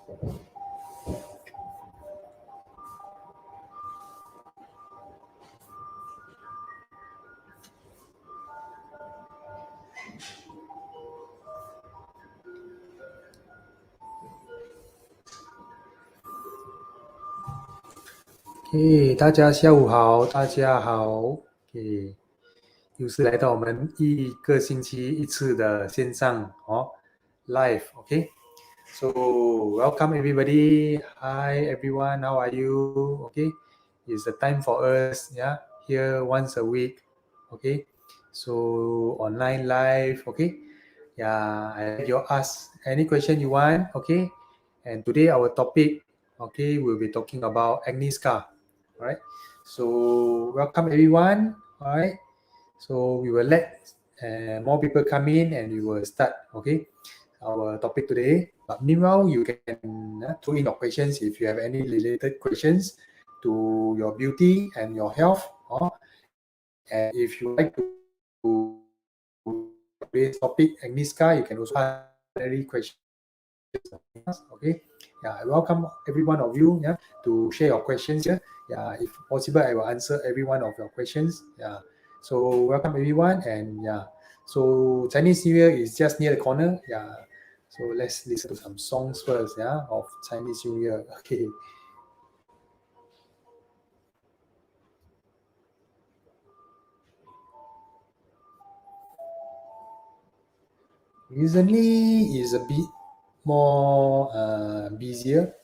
大家下午好，大家好。又是来到我们一个星期一次的线上live。So welcome everybody. Hi everyone, how are you? It's the time for us, here once a week. So online live. You ask any question you want. And today our topic, we'll be talking about acne scar. All right. So welcome everyone. All right. So we will let more people come in and we will start. Our topic today. But meanwhile, you can throw in your questions if you have any related questions to your beauty and your health. And if you like to today's topic acne scar, you can also ask any questions. I welcome every one of you to share your questions here. If possible, I will answer every one of your questions. So welcome everyone, and so Chinese New Year is just near the corner. So let's listen to some songs first. Of Chinese New Year. Recently is a bit more busier.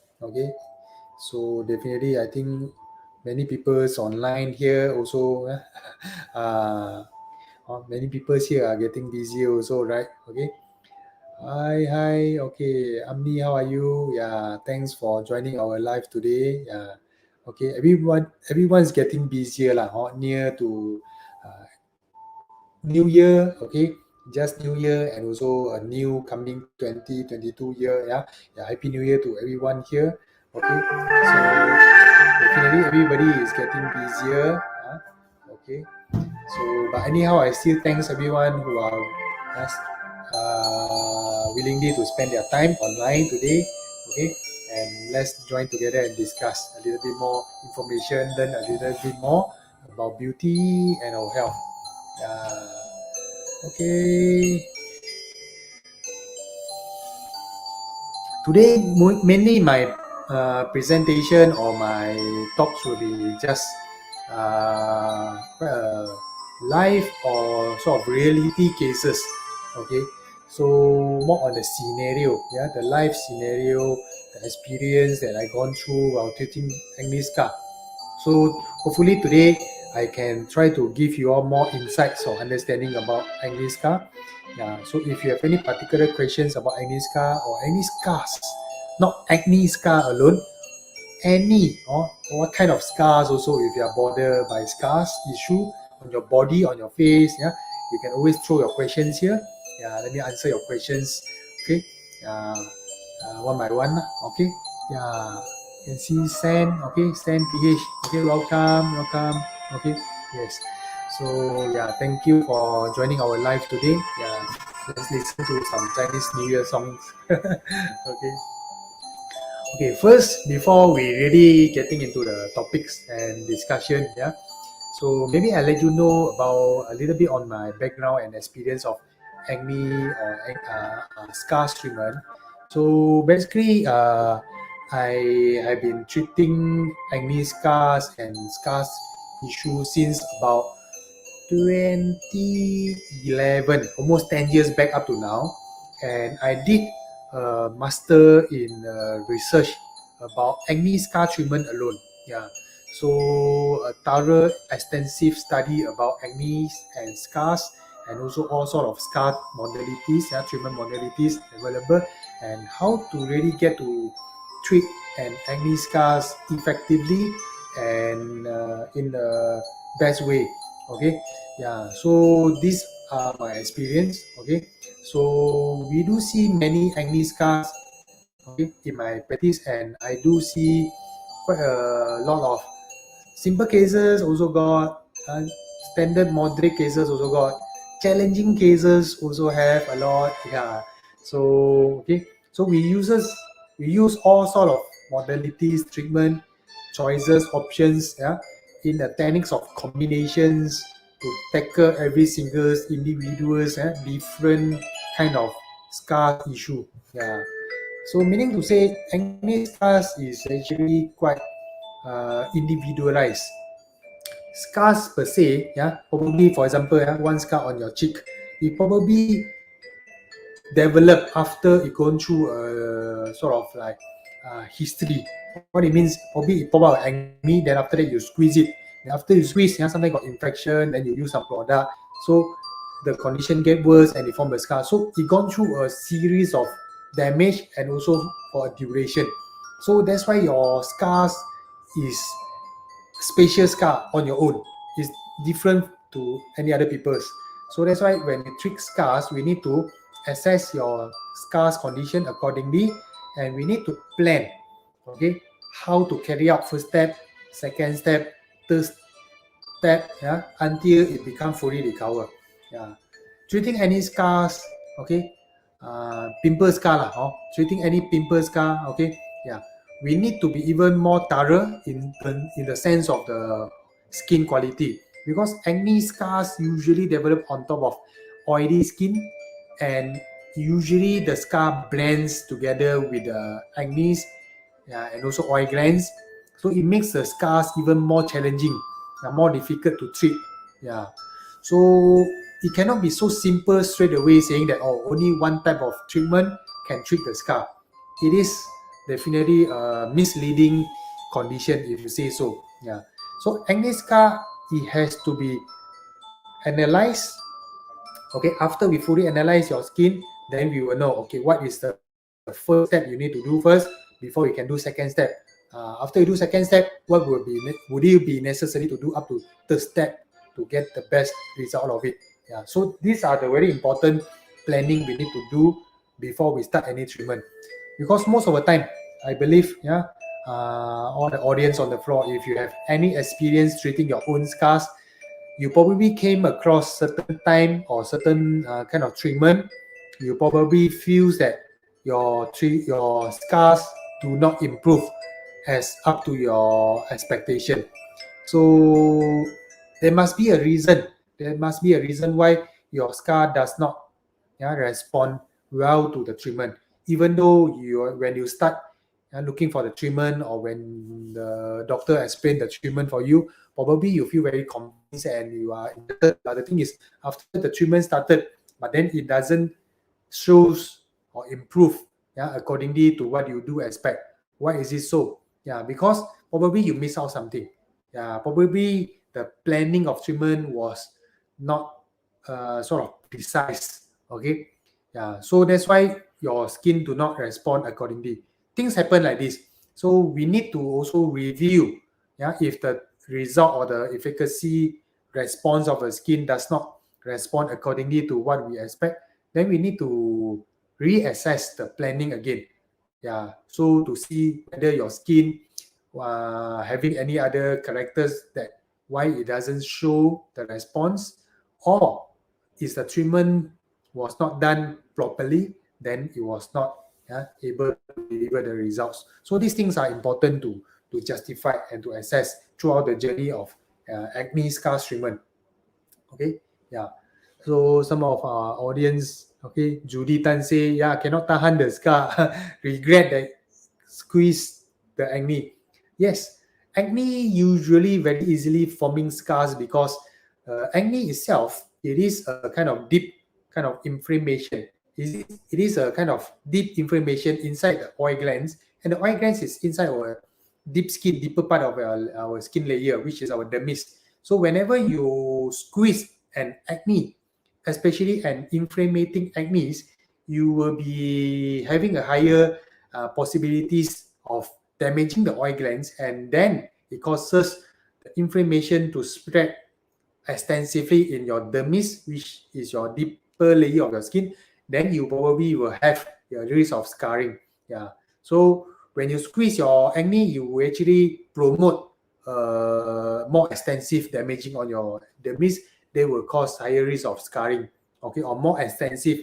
So definitely I think many people's online here also. Many people here are getting busy also, right? Hi. Amni, how are you? Thanks for joining our live today. Everyone's getting busier lah. Near to New Year. Just New Year and also a new coming 2022 year. Happy New Year to everyone here. So definitely everybody is getting busier. So, but anyhow, I still thanks everyone who are willingly to spend their time online today. And let's join together and discuss a little bit more information, learn a little bit more about beauty and our health. Today, mainly my presentation or my talks will be just live or sort of reality cases. So more on the scenario, the life scenario, the experience that I gone through while treating acne scar. So hopefully today I can try to give you all more insights or understanding about acne scar. So if you have any particular questions about acne scar or any scars, not acne scar alone, any or what kind of scars also, if you are bothered by scars issue on your body, on your face, you can always throw your questions here. Let me answer your questions. One by one. You can see San. San PH. Welcome. Yes. So thank you for joining our live today. Let's listen to some Chinese New Year songs. First, before we really getting into the topics and discussion, so maybe I'll let you know about a little bit on my background and experience of acne or scars treatment. So basically, I have been treating acne scars and scars issues since about 2011, almost 10 years back up to now. And I did a master in research about acne scar treatment alone. So a thorough, extensive study about acne and scars, and also all sort of scar modalities, treatment modalities available, and how to really get to treat an acne scars effectively and in the best way. So these are my experience. So we do see many acne scars in my practice, and I do see quite a lot of simple cases also got, standard moderate cases also got, challenging cases also have a lot. So so we uses We use all sort of modalities, treatment, choices, options, in the techniques of combinations to tackle every single individual's different kind of scar issue. Yeah. So meaning to say, acne scars is actually quite individualized. Scars per se, probably for example, one scar on your cheek, it probably develop after it going through a sort of like history. What it means, probably it pop out acne, then after that you squeeze it. Then after you squeeze, sometimes got infection, then you use some product. So the condition get worse and it form a scar. So it gone through a series of damage and also for a duration. So that's why your scars is spatial scar on your own. Is different to any other people's. So that's why when we treat scars, we need to assess your scars condition accordingly, and we need to plan, okay, how to carry out first step, second step, third step, until it become fully recover. Yeah. Treating any scars, okay, pimple scar lah, treating any pimple scar, okay, yeah, we need to be even more thorough in the sense of the skin quality, because acne scars usually develop on top of oily skin, and usually the scar blends together with the acne, and also oil glands, so it makes the scars even more challenging, more difficult to treat. Yeah. So it cannot be so simple straight away saying that only one type of treatment can treat the scar. It is definitely a misleading condition if you say so. Yeah. So acne scar, it has to be analyzed. Okay, after we fully analyze your skin, then we will know, okay, what is the first step you need to do first before you can do second step. After you do second step, what would it be necessary to do up to third step to get the best result of it? Yeah. So these are the very important planning we need to do before we start any treatment. Because most of the time, I believe, all the audience on the floor, if you have any experience treating your own scars, you probably came across certain time or certain kind of treatment, you probably feel that your scars do not improve as up to your expectation. So there must be a reason. There must be a reason why your scar does not respond well to the treatment. Even though when you start looking for the treatment, or when the doctor explain the treatment for you, probably you feel very convinced and you are interested. But the thing is, after the treatment started, but then it doesn't shows or improve accordingly to what you do expect. Why is it so? Yeah, because probably you miss out something. Yeah, probably the planning of treatment was not sort of precise. Okay, yeah, so that's why your skin do not respond accordingly. Things happen like this. So we need to also review, if the result or the efficacy response of the skin does not respond accordingly to what we expect, then we need to reassess the planning again. Yeah, so to see whether your skin having any other characters that why it doesn't show the response, or is the treatment was not done properly, then it was not able to deliver the results. So these things are important to justify and to assess throughout the journey of acne scar treatment. Okay, yeah. So some of our audience, okay, Judy Tan say, cannot tahan the scar, regret that squeeze the acne. Yes, acne usually very easily forming scars because acne itself, it is a kind of deep kind of inflammation. It is a kind of deep inflammation inside the oil glands, and the oil glands is inside our deeper part of our skin layer, which is our dermis. So whenever you squeeze an acne, especially an inflammatory acne, you will be having a higher possibilities of damaging the oil glands, and then it causes the inflammation to spread extensively in your dermis, which is your deeper layer of your skin. Then you probably will have a risk of scarring. Yeah. So when you squeeze your acne, you will actually promote more extensive damaging on your dermis. They will cause higher risk of scarring. Okay, or more extensive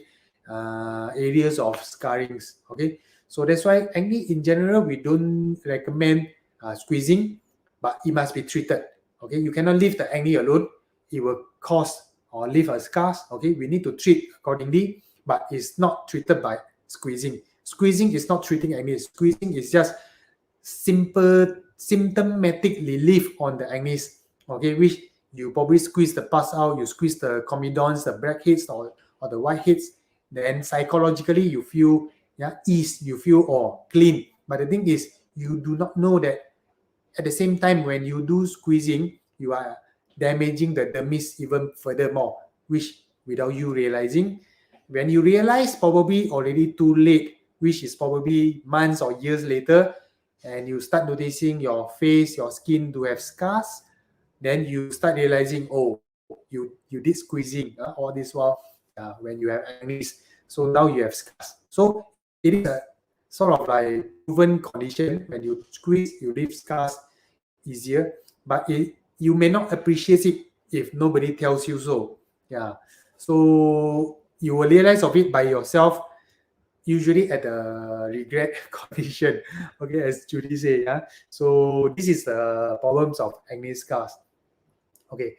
areas of scarrings. Okay, So that's why acne in general, we don't recommend squeezing, but it must be treated. Okay, you cannot leave the acne alone. It will cause or leave a scars. Okay, we need to treat accordingly, but it's not treated by squeezing. Squeezing is not treating acne. Squeezing is just simple symptomatic relief on the acne. Okay, which you probably squeeze the pus out, you squeeze the comedons, the blackheads or the whiteheads. Then psychologically you feel ease, you feel clean. But the thing is, you do not know that at the same time when you do squeezing, you are damaging the dermis even furthermore, which without you realizing. When you realize, probably already too late, which is probably months or years later, and you start noticing your face, your skin do have scars, then you start realizing, oh, you did squeezing all this while when you have acne. So now you have scars. So it is a sort of like proven condition. When you squeeze, you leave scars easier, but you may not appreciate it if nobody tells you so. Yeah. So you will realize of it by yourself, usually at the regret condition. Okay, as Judy said, yeah. So this is the problems of acne scars. Okay.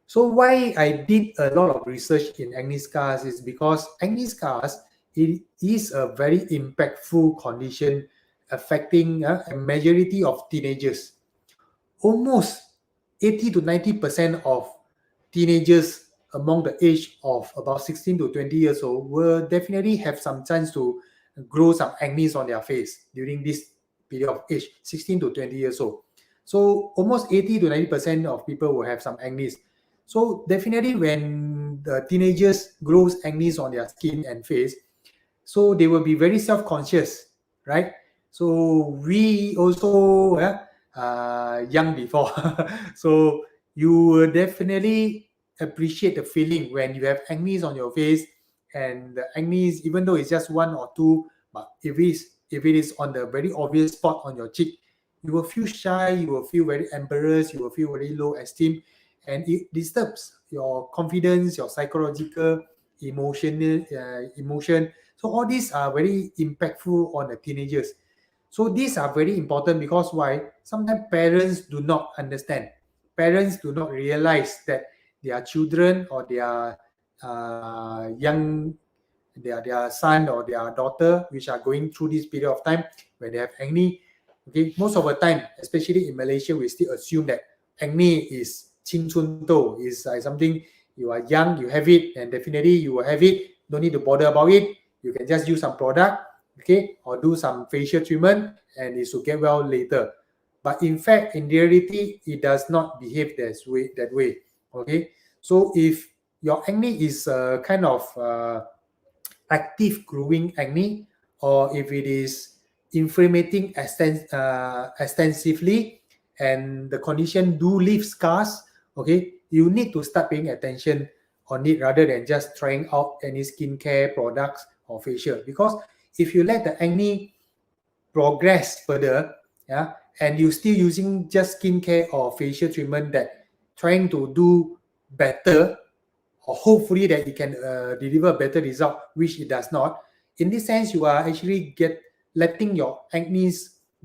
So why I did a lot of research in acne scars is because acne scars, it is a very impactful condition affecting a majority of teenagers. Almost 80 to 90% of teenagers among the age of about 16 to 20 years old will definitely have some chance to grow some acne on their face during this period of age, 16 to 20 years old. So almost 80 to 90% of people will have some acne. So definitely when the teenagers grows acne on their skin and face, so they will be very self-conscious, right? So we also young before. So you will definitely appreciate the feeling when you have acne on your face, and the acne, even though it's just one or two, but if it is on the very obvious spot on your cheek, you will feel shy, you will feel very embarrassed, you will feel very low esteem, and it disturbs your confidence, your psychological, emotion. So all these are very impactful on the teenagers. So these are very important because why? Sometimes parents do not understand. Parents do not realize that their children or their their son or their daughter, which are going through this period of time when they have acne. Okay, most of the time, especially in Malaysia, we still assume that acne is 青春痘, is something you are young, you have it, and definitely you will have it. Don't need to bother about it. You can just use some product, okay, or do some facial treatment, and it should get well later. But in fact, in reality, it does not behave that way. Okay, so if your acne is kind of active growing acne, or if it is inflamming extensively, and the condition do leave scars, okay, you need to start paying attention on it rather than just trying out any skincare products or facial. Because if you let the acne progress further, yeah, and you still using just skincare or facial treatment that trying to do better, or hopefully that it can deliver a better result, which it does not. In this sense, you are actually letting your acne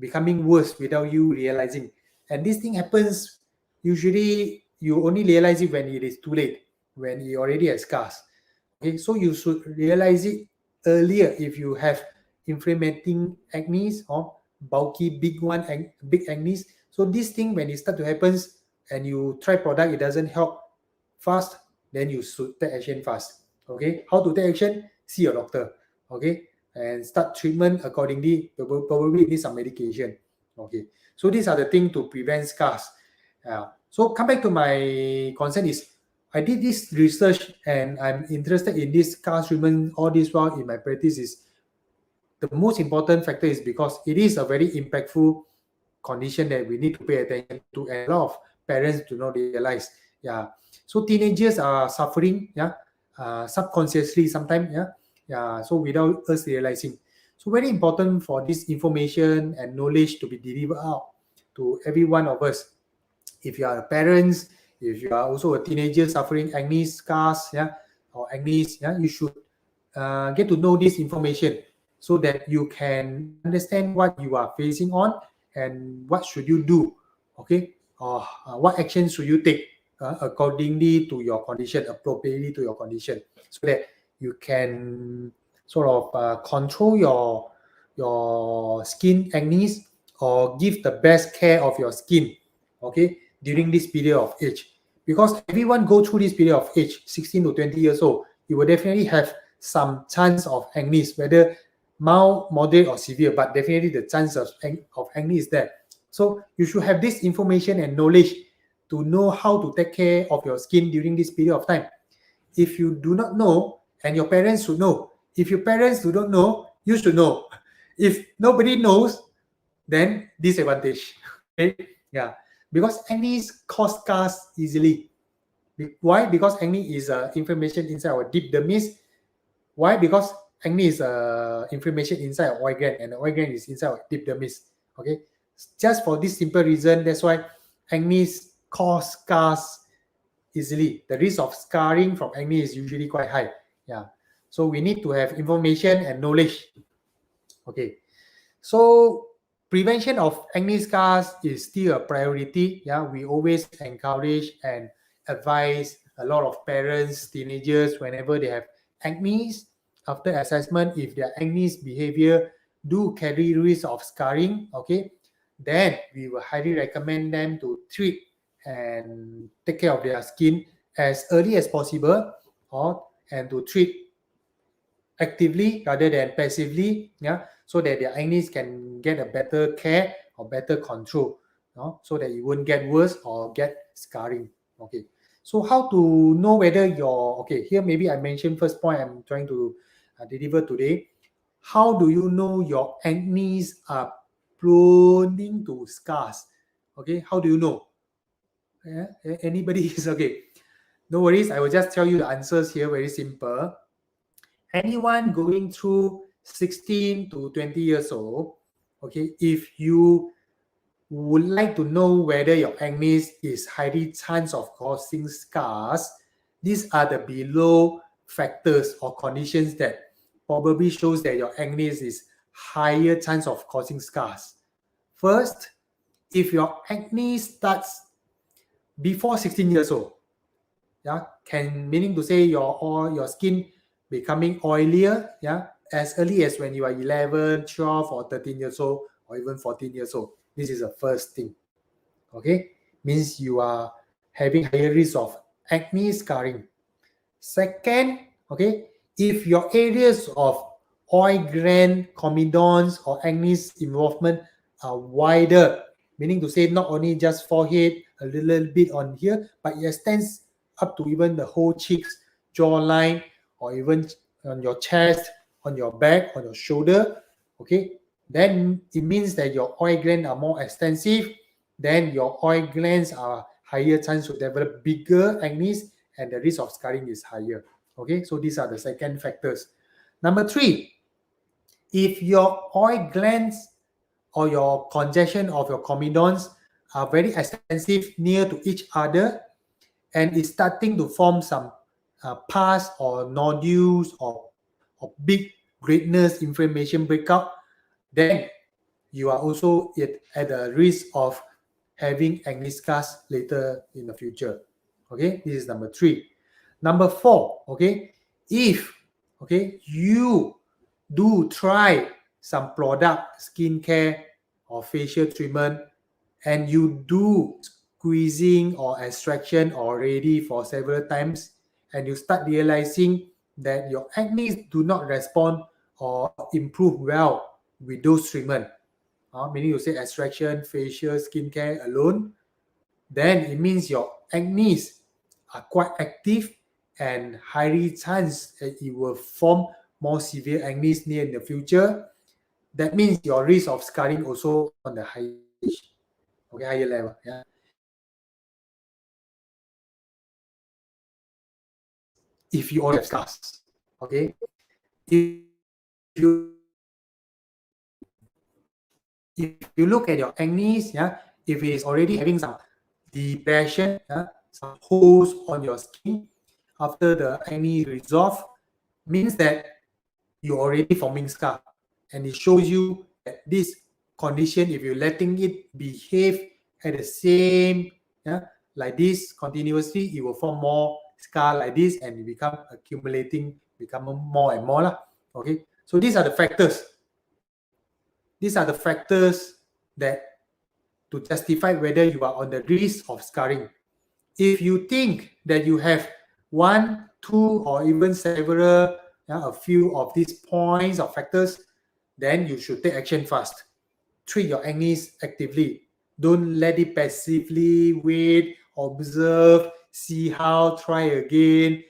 becoming worse without you realizing. And this thing happens, usually you only realize it when it is too late, when it already has scars. Okay, so you should realize it earlier if you have inflamming acne or bulky big acne. So this thing, when it start to happen and you try product, it doesn't help fast, then you should take action fast. Okay, how to take action? See your doctor. Okay, and start treatment accordingly. Probably need some medication. Okay, so these are the things to prevent scars. So come back to my concern is, I did this research and I'm interested in this scar treatment all this while in my practice. Is the most important factor is because it is a very impactful condition that we need to pay attention to, and a lot of parents do not realize. Yeah, so teenagers are suffering, yeah, subconsciously sometimes, yeah, so without us realizing. So very important for this information and knowledge to be delivered out to every one of us. If you are parents, if you are also a teenager suffering acne scars, yeah, or acne, yeah, you should get to know this information. so that you can understand what you are facing on and what should you do, okay, or what action should you take accordingly to your condition, appropriately to your condition, so that you can sort of control your skin acne or give the best care of your skin, okay, during this period of age. Because everyone go through this period of age, 16 to 20 years old, you will definitely have some chance of acne, whether mild, moderate, or severe, but definitely the chance of acne is there. So you should have this information and knowledge to know how to take care of your skin during this period of time. If you do not know, and your parents should know. If your parents do not know, you should know. If nobody knows, then disadvantage. Okay? Yeah. Because acne cause scars easily. Why? Because acne is inflammation inside our deep dermis. Why? Because acne is inflammation inside our oil gland, and the oil gland is inside our deep dermis. Okay, just for this simple reason, that's why acne cause scars easily. The risk of scarring from acne is usually quite high. Yeah, so we need to have information and knowledge. Okay, so prevention of acne scars is still a priority. Yeah, we always encourage and advise a lot of parents, teenagers, whenever they have acne, after assessment, if their acne behavior do carry risk of scarring, okay, then we will highly recommend them to treat and take care of their skin as early as possible, or and to treat actively rather than passively, yeah, so that their acne can get a better care or better control, so that it won't get worse or get scarring. Okay, so how to know whether your, okay, here maybe I mentioned first point I'm trying to deliver today. How do you know your acne are prone to scars? Okay, how do you know? Yeah, anybody is okay? No worries, I will just tell you the answers here, very simple. Anyone going through 16 to 20 years old, okay, if you would like to know whether your acne is highly chance of causing scars, these are the below factors or conditions that probably shows that your acne is higher chance of causing scars. First, if your acne starts before 16 years old, yeah, can meaning to say your skin becoming oilier, yeah, as early as when you are 11, 12, or 13 years old, or even 14 years old. This is the first thing. Okay, means you are having higher risk of acne scarring. Second, okay, if your areas of oil gland, comedons, or acne involvement are wider, meaning to say not only just forehead, a little bit on here, but it extends up to even the whole cheeks, jawline, or even on your chest, on your back, on your shoulder, okay, then it means that your oil glands are more extensive, then your oil glands are higher chance to develop bigger acne, and the risk of scarring is higher. Okay, so these are the second factors. Number three, if your oil glands or your congestion of your comedons are very extensive near to each other, and is starting to form some pus or nodules or big redness, inflammation breakout, then you are also at the risk of having acne scars later in the future. Okay, this is number three. Number four, okay, if, okay, you do try some product, skincare or facial treatment, and you do squeezing or extraction already for several times, and you start realizing that your acne do not respond or improve well with those treatment, meaning you say extraction, facial, skincare alone, then it means your acne are quite active and highly chance that it will form more severe acne near in the future. That means your risk of scarring also on the higher stage, okay, higher level. Yeah. If you already have scars, okay, if you if you look at your acne, yeah, if it is already having some depression, some holes on your skin after the acne resolve, means that you already forming scar. and it shows you that this condition, if you're letting it behave at the same, like this continuously, it will form more scar like this, and it become accumulating, become more and more lah. Okay, so these are the factors. These are the factors that to justify whether you are on the risk of scarring. If you think that you have one, two, or even several, a few of these points or factors, then you should take action fast. Treat your acne actively. Don't let it passively wait, observe, see how, try again.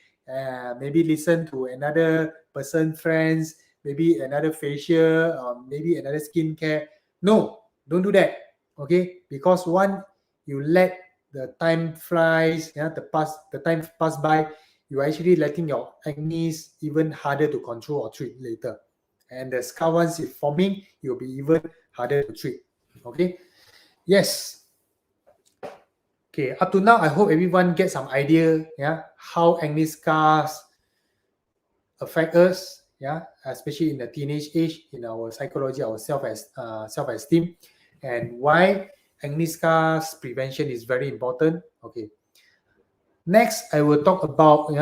Maybe listen to another person, friends, maybe another facial, or maybe another skincare. No, don't do that. Okay, because one, you let the time flies, the time pass by, you're actually letting your acne even harder to control or treat later. And the scar, once it's forming, it will be even harder to treat. Okay. Yes. Okay. Up to now, I hope everyone gets some idea. How acne scars affect us. Especially in the teenage age, in our psychology, our self-esteem, and why acne scars prevention is very important. Okay. Next, I will talk about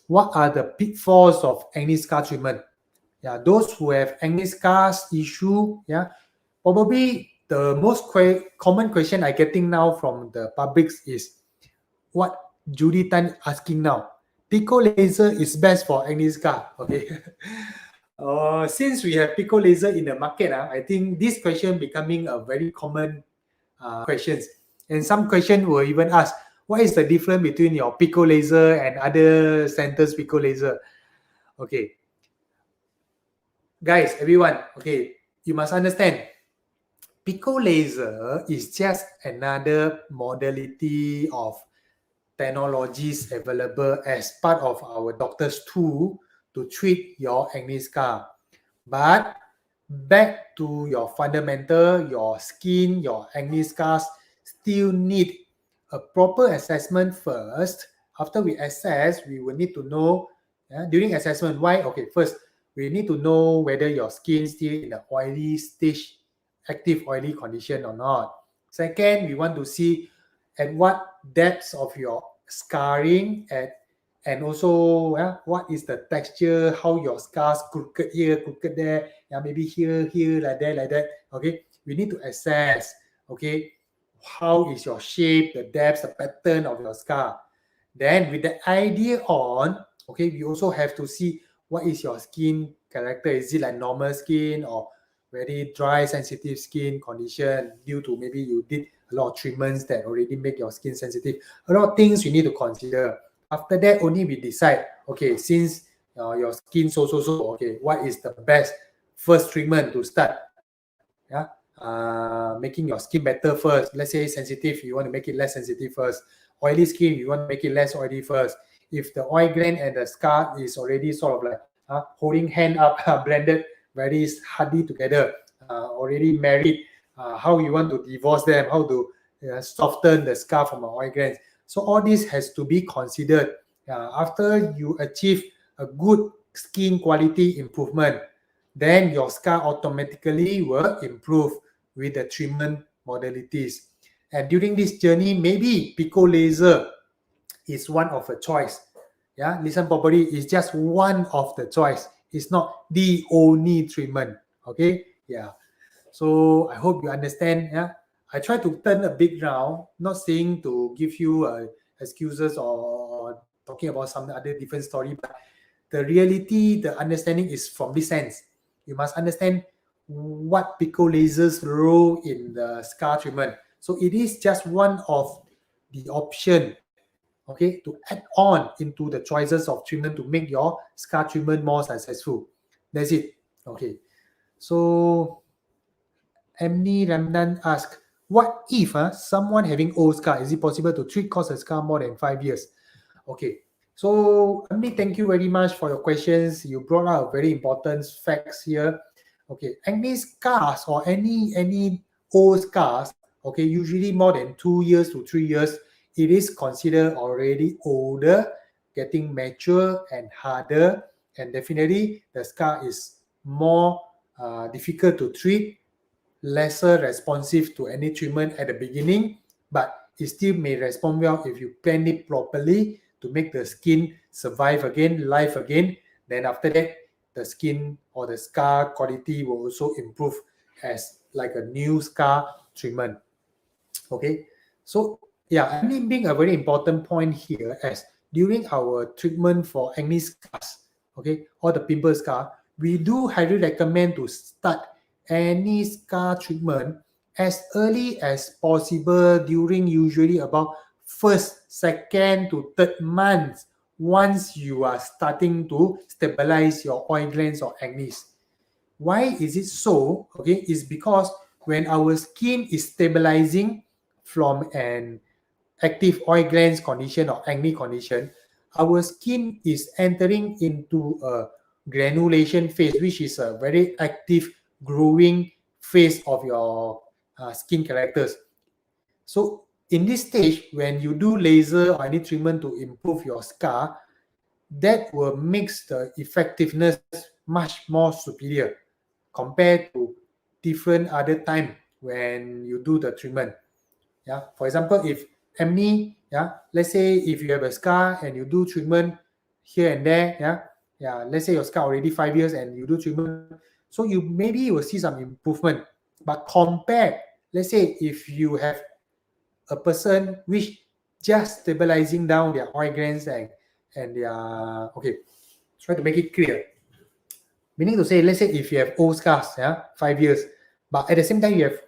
what are the pitfalls of acne scar treatment. Those who have acne scars issue, probably the most common question I'm getting now from the publics is what Judy Tan asking now. Pico laser is best for acne scar. Okay. Since we have Pico laser in the market, I think this question becoming a very common questions. And some question will even ask, what is the difference between your Pico laser and other centers Pico laser? Okay. Guys, everyone, okay, you must understand, Pico laser is just another modality of technologies available as part of our doctor's tool to treat your acne scar. But back to your fundamental, your skin, your acne scars still need a proper assessment first. After we assess, we will need to know, during assessment, why? Okay, first, we need to know whether your skin is still in the oily stage, active oily condition or not. Second, we want to see at what depths of your scarring and also what is the texture, how your scars crooked here, crooked there, maybe here, like that. Okay, we need to assess, okay, how is your shape, the depth, the pattern of your scar. Then with the idea on, okay, we also have to see what is your skin character. Is it like normal skin or very dry, sensitive skin condition due to maybe you did a lot of treatments that already make your skin sensitive. A lot of things you need to consider. After that, only we decide, okay, since your skin so, okay, what is the best first treatment to start? Making your skin better first. Let's say sensitive, you want to make it less sensitive first. Oily skin, you want to make it less oily first. If the oil gland and the scar is already sort of like holding hand up, blended very hardly together, already married, how you want to divorce them, how to soften the scar from the oil glands. So all this has to be considered. After you achieve a good skin quality improvement, then your scar automatically will improve with the treatment modalities. And during this journey, maybe Pico laser is one of a choice. Listen properly, it's just one of the choice. It's not the only treatment. Okay, so I hope you understand. I try to turn a bit round, not saying to give you excuses or talking about some other different story, but the reality, the understanding is from this sense. You must understand what Pico laser's role in the scar treatment. So it is just one of the option, okay, to add on into the choices of treatment to make your scar treatment more successful. That's it. Okay. So Emni Ramdan asked, what if someone having old scar, is it possible to treat cause a scar more than 5 years? Okay. So Emni, thank you very much for your questions. You brought out very important facts here. Okay, acne scars or any old scars, okay, usually more than 2 years to 3 years, it is considered already older, getting mature and harder, and definitely the scar is more difficult to treat, lesser responsive to any treatment at the beginning, but it still may respond well if you plan it properly to make the skin survive again, live again. Then after that, the skin or the scar quality will also improve as like a new scar treatment. Okay, so yeah, acne being a very important point here, as during our treatment for acne scars, okay, or the pimple scar, we do highly recommend to start any scar treatment as early as possible during usually about first, second to third month once you are starting to stabilize your oil glands or acne. Why is it so? Okay, it's because when our skin is stabilizing from an active oil glands condition or acne condition, our skin is entering into a granulation phase, which is a very active growing phase of your skin characters. So in this stage, when you do laser or any treatment to improve your scar, that will make the effectiveness much more superior compared to different other time when you do the treatment. Yeah, for example, if acne, yeah, let's say if you have a scar and you do treatment here and there, yeah, let's say your scar already 5 years and you do treatment, so you will see some improvement. But compare, let's say if you have a person which just stabilizing down their oil glands and their, okay, try to make it clear. Meaning to say, let's say if you have old scars, 5 years, but at the same time you have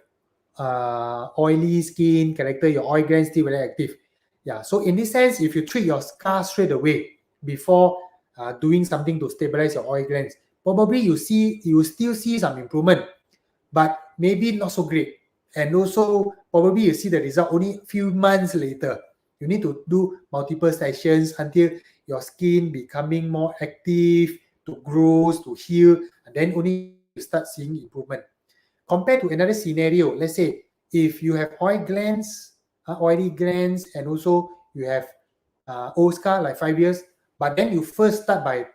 oily skin character, your oil glands still very active. Yeah, so in this sense, if you treat your scar straight away before doing something to stabilize your oil glands, probably you will still see some improvement, but maybe not so great. And also, probably you see the result only a few months later. You need to do multiple sessions until your skin becoming more active, to grow, to heal, and then only you start seeing improvement. Compared to another scenario, let's say if you have oily glands, and also you have old scar like 5 years, but then you first start by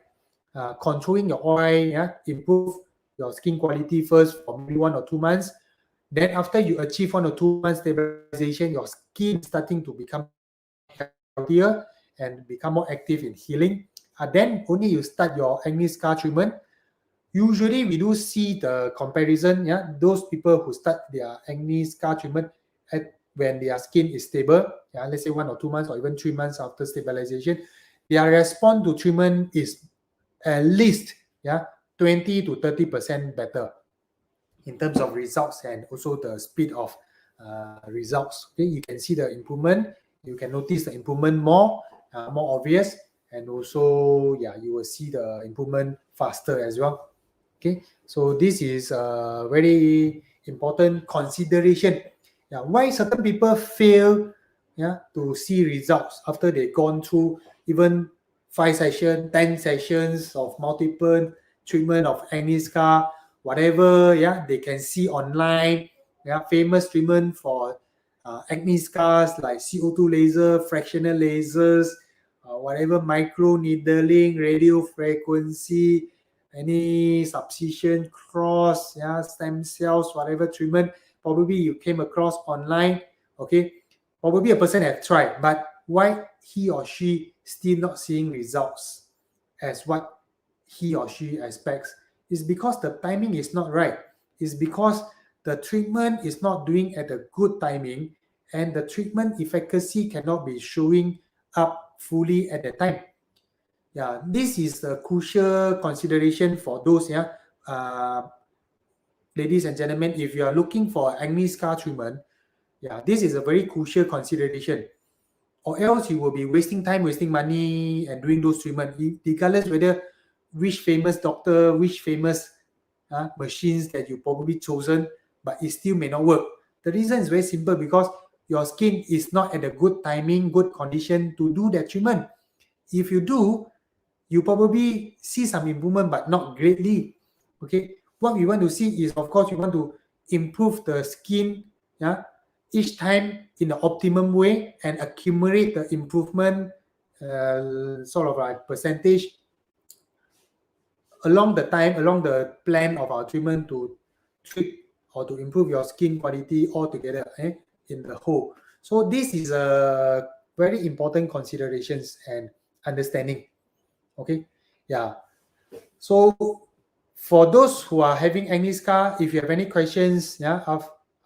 controlling your oil, improve your skin quality first for maybe 1 or 2 months. Then after you achieve 1 or 2 months stabilization, your skin starting to become healthier and become more active in healing. Then only you start your acne scar treatment. Usually we do see the comparison, those people who start their acne scar treatment when their skin is stable, let's say 1 or 2 months or even 3 months after stabilization, their response to treatment is at least 20 to 30% better in terms of results and also the speed of results. Okay, you can see the improvement. You can notice the improvement more obvious, and also you will see the improvement faster as well. Okay, so this is a very important consideration. Why certain people fail to see results after they've gone through even 5 sessions, 10 sessions of multiple treatment of acne scar, whatever they can see online, famous treatment for acne scars like CO2 laser, fractional lasers, whatever micro needling, radio frequency, any subcision cross, stem cells, whatever treatment probably you came across online. Okay, probably a person have tried, but why he or she still not seeing results as what he or she expects? Is because the timing is not right. Is because the treatment is not doing at a good timing, and the treatment efficacy cannot be showing up fully at the time. This is a crucial consideration for those ladies and gentlemen. If you are looking for acne scar treatment, this is a very crucial consideration, or else you will be wasting time, wasting money, and doing those treatment, regardless whether which famous doctor, which famous machines that you probably chosen, but it still may not work. The reason is very simple, because your skin is not at a good timing, good condition to do that treatment. If you do, you probably see some improvement, but not greatly. Okay, what we want to see is, of course, we want to improve the skin each time in the optimum way and accumulate the improvement sort of like percentage along the plan of our treatment to treat or to improve your skin quality altogether, in the whole. So this is a very important considerations and understanding. Okay, yeah. So for those who are having acne scar, if you have any questions, yeah,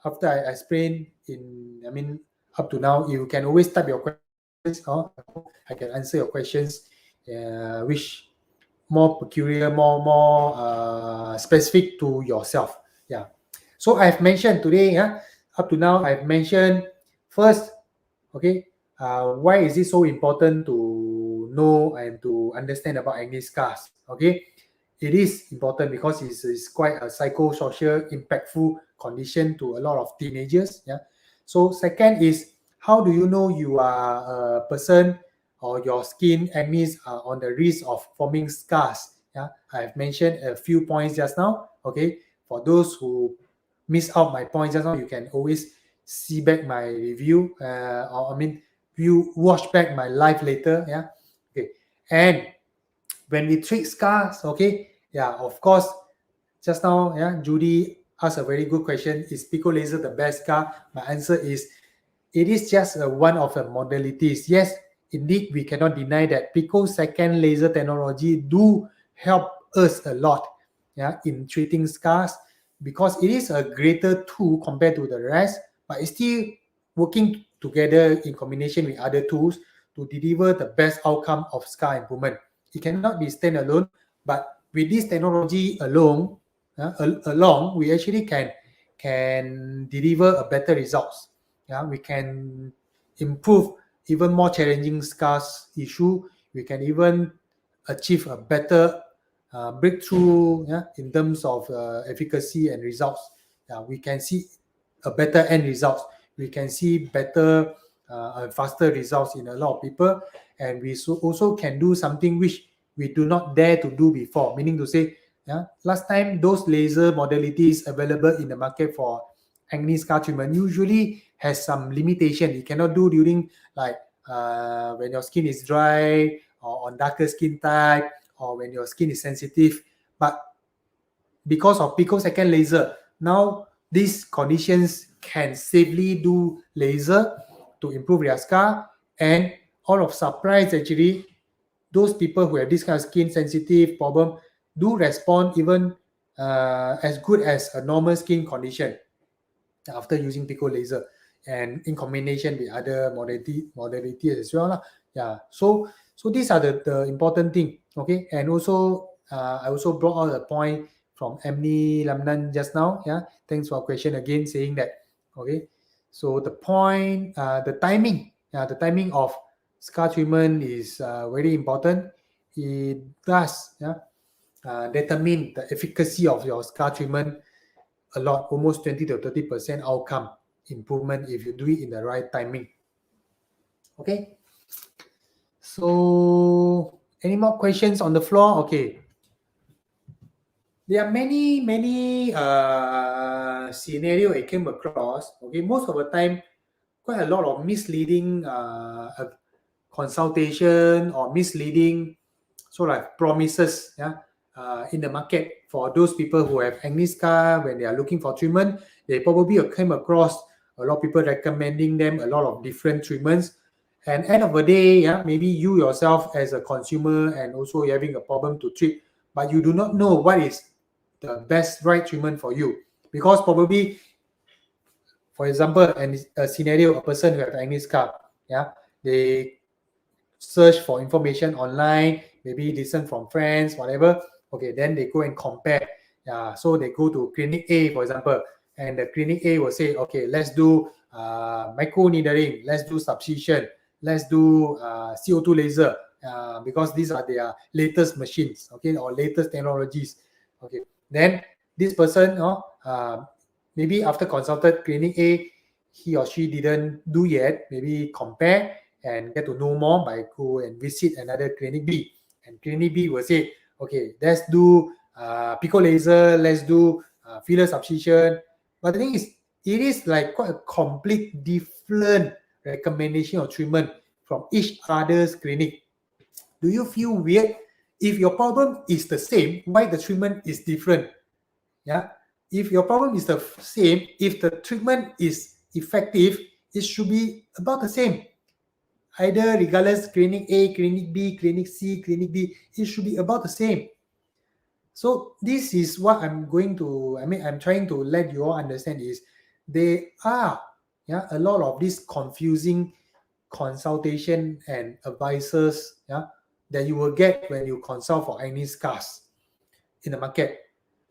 after I explain up to now, you can always type your questions. I hope I can answer your questions, which more peculiar, more specific to yourself. Yeah. So I've mentioned today, up to now, I've mentioned first, okay, why is it so important to know and to understand about acne scars? Okay, it is important because it's quite a psychosocial, impactful condition to a lot of teenagers. Yeah. So second is, how do you know you are a person or your skin acne are on the risk of forming scars? Yeah, I've mentioned a few points just now. Okay, for those who miss out my points just now, you can always see back my review, you watch back my live later. Yeah. Okay. And when we treat scars, okay, yeah, of course, just now, yeah, Judy asked a very good question. Is pico laser the best scar? My answer is, it is just one of the modalities. Yes, indeed, we cannot deny that picosecond laser technology do help us a lot, yeah, in treating scars, because it is a greater tool compared to the rest, but it's still working together in combination with other tools to deliver the best outcome of scar improvement. It cannot be standalone, but with this technology along, we actually can deliver a better results. Yeah, we can improve even more challenging scars issue. We can even achieve a better breakthrough, yeah, in terms of efficacy and results. Yeah, we can see a better end results. We can see better faster results in a lot of people, and we also can do something which we do not dare to do before. Meaning to say, yeah, last time those laser modalities available in the market for acne scar treatment usually has some limitation. You cannot do during like when your skin is dry or on darker skin type or when your skin is sensitive. But because of picosecond laser, now these conditions can safely do laser to improve their scar. And all of surprise, actually, those people who have this kind of skin sensitive problem do respond even as good as a normal skin condition after using pico laser, and in combination with other modality as well lah. Yeah, so these are the important thing. Okay, and also I also brought out a point from Emily Lamnan just now. Yeah, thanks for a question again, saying that, okay, so the point, the timing of scar treatment is very important. It does, determine the efficacy of your scar treatment a lot, almost 20 to 30% outcome improvement if you do it in the right timing. Okay. So any more questions on the floor? Okay. There are many scenario I came across. Okay, most of the time, quite a lot of misleading consultation or misleading sort of promises, in the market for those people who have acne scar. When they are looking for treatment, they probably came across a lot of people recommending them a lot of different treatments. And end of the day, yeah, maybe you yourself as a consumer and also you're having a problem to treat, but you do not know what is the best right treatment for you, because probably, for example, a scenario, a person who have acne scar, yeah, they search for information online, maybe listen from friends, whatever. Okay, then they go and compare. So they go to clinic A, for example, and the clinic A will say, okay, let's do micro needling, let's do substitution, let's do CO2 laser, because these are their latest machines, okay, or latest technologies. Okay, then this person, maybe after consulted clinic A, he or she didn't do yet, maybe compare and get to know more by go and visit another clinic B. And clinic B will say, okay, let's do pico laser, let's do filler substitution. But the thing is, it is like quite a complete different recommendation of treatment from each other's clinic. Do you feel weird if your problem is the same, why the treatment is different? Yeah. If your problem is the same, if the treatment is effective, it should be about the same. Either regardless, clinic A, clinic B, clinic C, clinic D, it should be about the same. So this is what I'm trying to let you all understand is there are a lot of these confusing consultation and advices that you will get when you consult for acne scars in the market.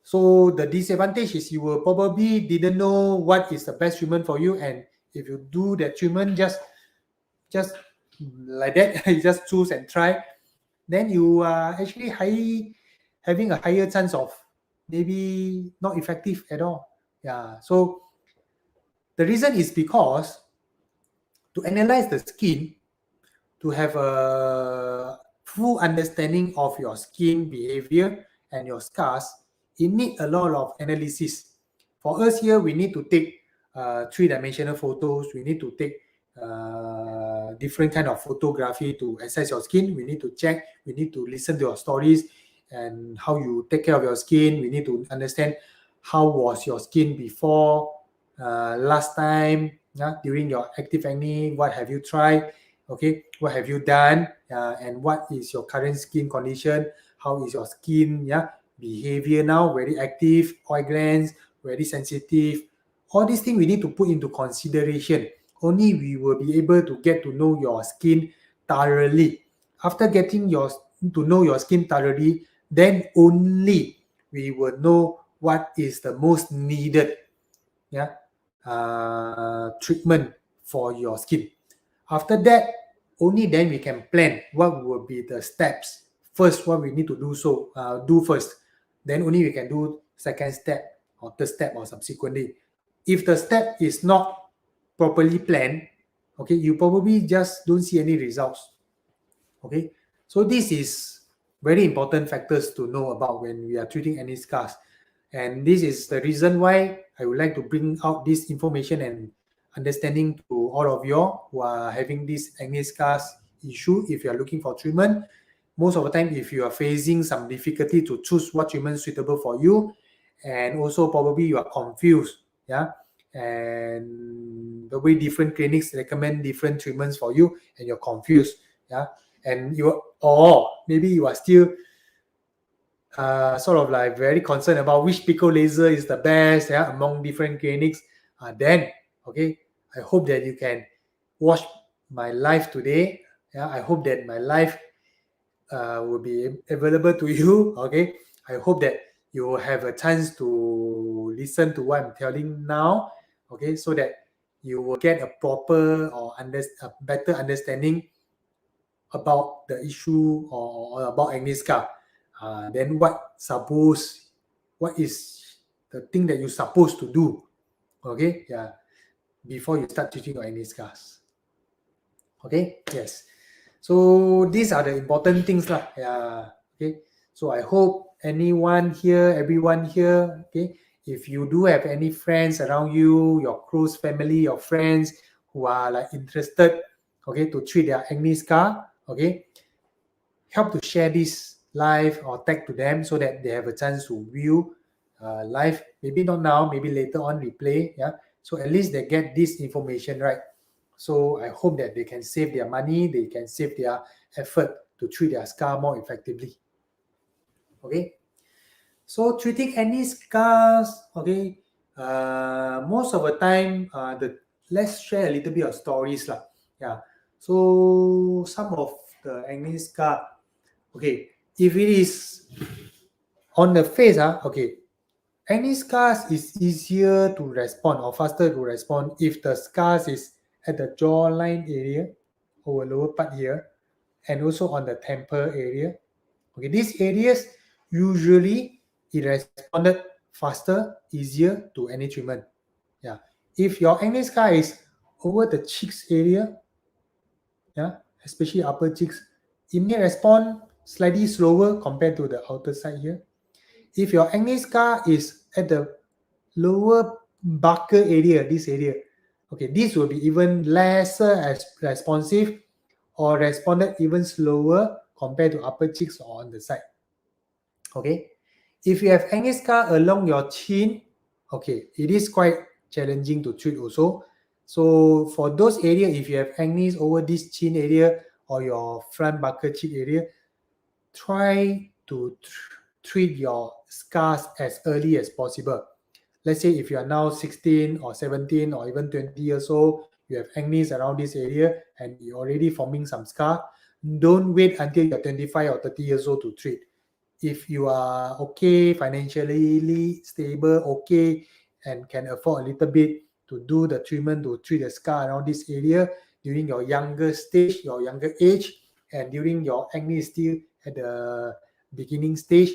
So the disadvantage is you will probably didn't know what is the best treatment for you, and if you do that treatment just like that, you just choose and try, then you are actually having a higher chance of maybe not effective at all. Yeah. So the reason is because to analyze the skin, to have a full understanding of your skin behavior and your scars, it need a lot of analysis. For us here, we need to take three-dimensional photos. We need to take different kind of photography to assess your skin. We need to check. We need to listen to your stories and how you take care of your skin. We need to understand how was your skin before, last time, during your active acne, what have you tried? Okay, what have you done, and what is your current skin condition? How is your skin behavior now? Very active, oil glands, very sensitive. All these things we need to put into consideration. Only we will be able to get to know your skin thoroughly. After getting to know your skin thoroughly, then only we will know what is the most needed treatment for your skin. After that, only then we can plan what will be the steps. First, what we need to do first. Then only we can do second step or third step or subsequently. If the step is not properly planned, okay, you probably just don't see any results. Okay, so this is very important factors to know about when we are treating acne scars. And this is the reason why I would like to bring out this information and understanding to all of you who are having this acne scars issue. If you are looking for treatment, most of the time, if you are facing some difficulty to choose what treatment is suitable for you, and also probably you are confused, and the way different clinics recommend different treatments for you, and you're confused, and maybe you are still sort of like very concerned about which pico laser is the best among different clinics. Then, okay, I hope that you can watch my live today. I hope that my live will be available to you. Okay, I hope that you will have a chance to listen to what I'm telling now. Okay, so that you will get a proper or a better understanding about the issue or about acne scar. Then what is the thing that you're supposed to do, okay, before you start treating your acne scars. Okay, yes. So these are the important things lah. Okay. So I hope everyone here, okay, if you do have any friends around you, your close family, your friends who are like interested, okay, to treat their acne scar, okay, help to share this live or tag to them so that they have a chance to view live. Maybe not now, maybe later on replay. So at least they get this information right. So I hope that they can save their money, they can save their effort to treat their scar more effectively. Okay. So treating acne scars, okay, most of the time, let's share a little bit of stories lah. So some of the acne scar, okay, if it is on the face, okay, acne scars is easier to respond or faster to respond if the scars is at the jawline area or lower part here, and also on the temple area. Okay, these areas usually it responded faster, easier to any treatment. If your acne scar is over the cheeks area, especially upper cheeks, it may respond slightly slower compared to the outer side here. If your acne scar is at the lower buccal area, this area, okay, this will be even lesser as responsive or responded even slower compared to upper cheeks or on the side. Okay, if you have acne scar along your chin, okay, it is quite challenging to treat also. So for those area, if you have acne over this chin area or your front buccal cheek area, try to treat your scars as early as possible. Let's say if you are now 16 or 17 or even 20 years old, you have acne around this area and you're already forming some scar, don't wait until you're 25 or 30 years old to treat. If you are okay, financially stable, okay, and can afford a little bit to do the treatment to treat the scar around this area during your younger stage, your younger age, and during your acne is still at the beginning stage,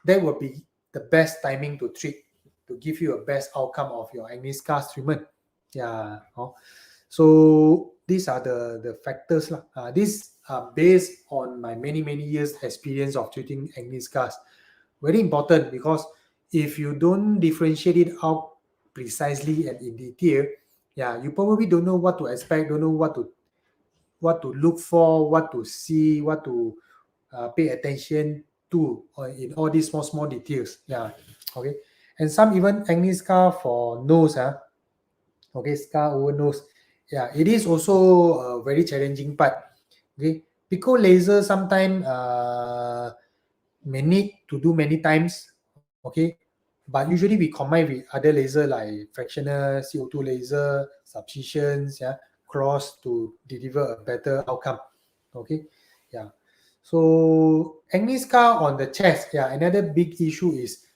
that will be the best timing to treat, to give you a best outcome of your acne scars treatment. Yeah. So these are the factors. These are based on my many years experience of treating acne scars. Very important, because if you don't differentiate it out precisely and in detail, yeah, you probably don't know what to expect, don't know what to look for, what to see, what to pay attention to in all these small details. Yeah. Okay. And some even acne scar for nose. Okay, scar over nose. Yeah, it is also a very challenging part. Okay, pico laser sometimes may need to do many times. Okay, but usually we combine with other laser like fractional CO2 laser, subcisions, yeah, cross to deliver a better outcome. Okay, yeah. So acne scar on the chest. Yeah, another big issue is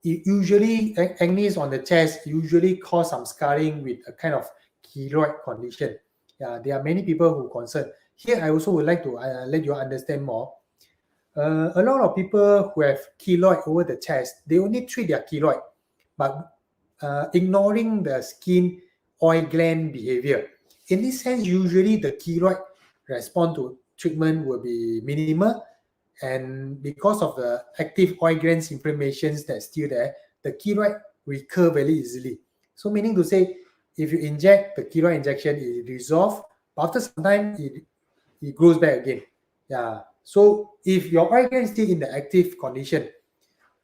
usually acne on the chest usually cause some scarring with a kind of keloid condition. Yeah, there are many people who concerned. Here, I also would like to let you understand more. A lot of people who have keloid over the chest, they only treat their keloid, but ignoring the skin oil gland behavior. In this sense, usually the keloid response to treatment will be minimal, and because of the active oil glands inflammations that's still there, the keloid recur very easily. So meaning to say, if you inject the keloid injection, it resolves, but after some time it grows back again. Yeah. So if your oil gland is still in the active condition,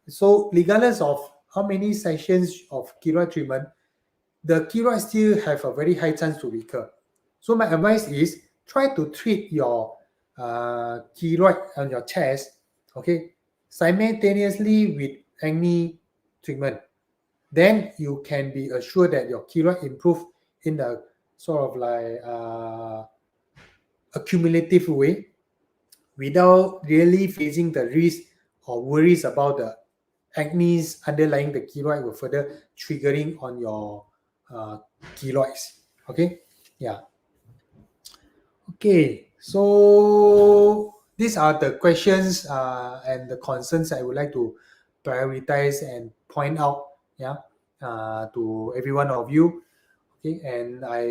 so regardless of how many sessions of keloid treatment, the keloid still have a very high chance to recur. So my advice is try to treat your keloid on your chest, okay, simultaneously with acne treatment. Then you can be assured that your keloid improve in the sort of like accumulative way, without really facing the risk or worries about the acne underlying the keloid will further triggering on your keloids. Okay, yeah. Okay, so these are the questions and the concerns I would like to prioritize and point out, yeah, to every one of you. Okay, and I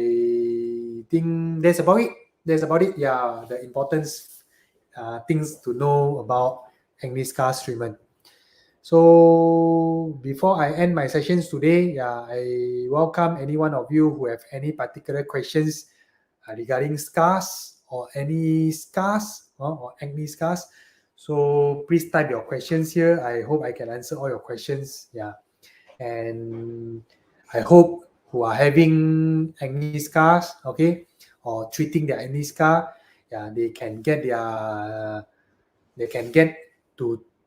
think that's about it. That's about it. Yeah, the importance things to know about acne scars treatment. So before I end my sessions today, yeah, I welcome any one of you who have any particular questions regarding scars or any scars or acne scars. So please type your questions here. I hope I can answer all your questions. Yeah, and I hope who are having acne scars, okay, or treating their acne scar, yeah, they can get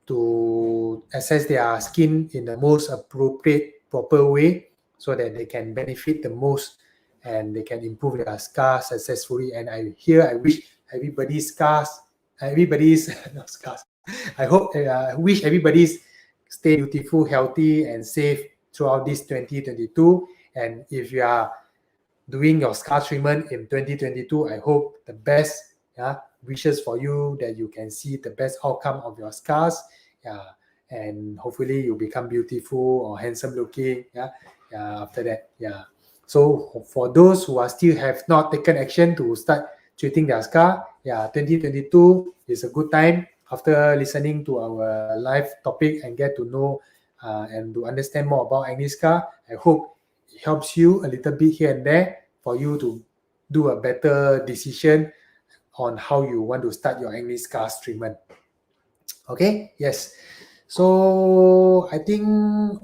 to assess their skin in the most appropriate, proper way, so that they can benefit the most and they can improve their scars successfully. And I wish everybody's not scars. I wish everybody's stay beautiful, healthy, and safe throughout this 2022. And if you are doing your scar treatment in 2022, I hope the best, yeah, wishes for you, that you can see the best outcome of your scars, yeah, and hopefully you become beautiful or handsome looking, yeah, after that, yeah. So for those who are still have not taken action to start treating their scar, yeah, 2022 is a good time after listening to our live topic and get to know and to understand more about acne scar. I hope it helps you a little bit here and there for you to do a better decision on how you want to start your acne scars treatment. Okay, yes. So I think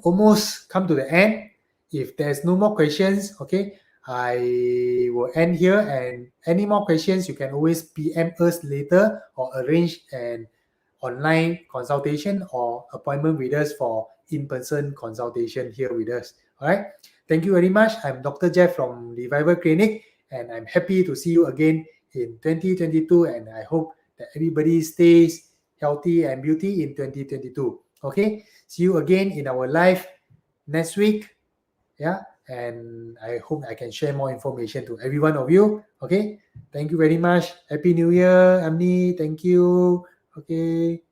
almost come to the end. If there's no more questions, okay, I will end here. And any more questions, you can always PM us later or arrange an online consultation or appointment with us for in-person consultation here with us. All right. Thank you very much. I'm Dr. Jeff from Revival Clinic, and I'm happy to see you again in 2022. And I hope that everybody stays healthy and beauty in 2022. Okay. See you again in our live next week. Yeah. And I hope I can share more information to every one of you. Okay. Thank you very much. Happy New Year, Amni. Thank you. Okay.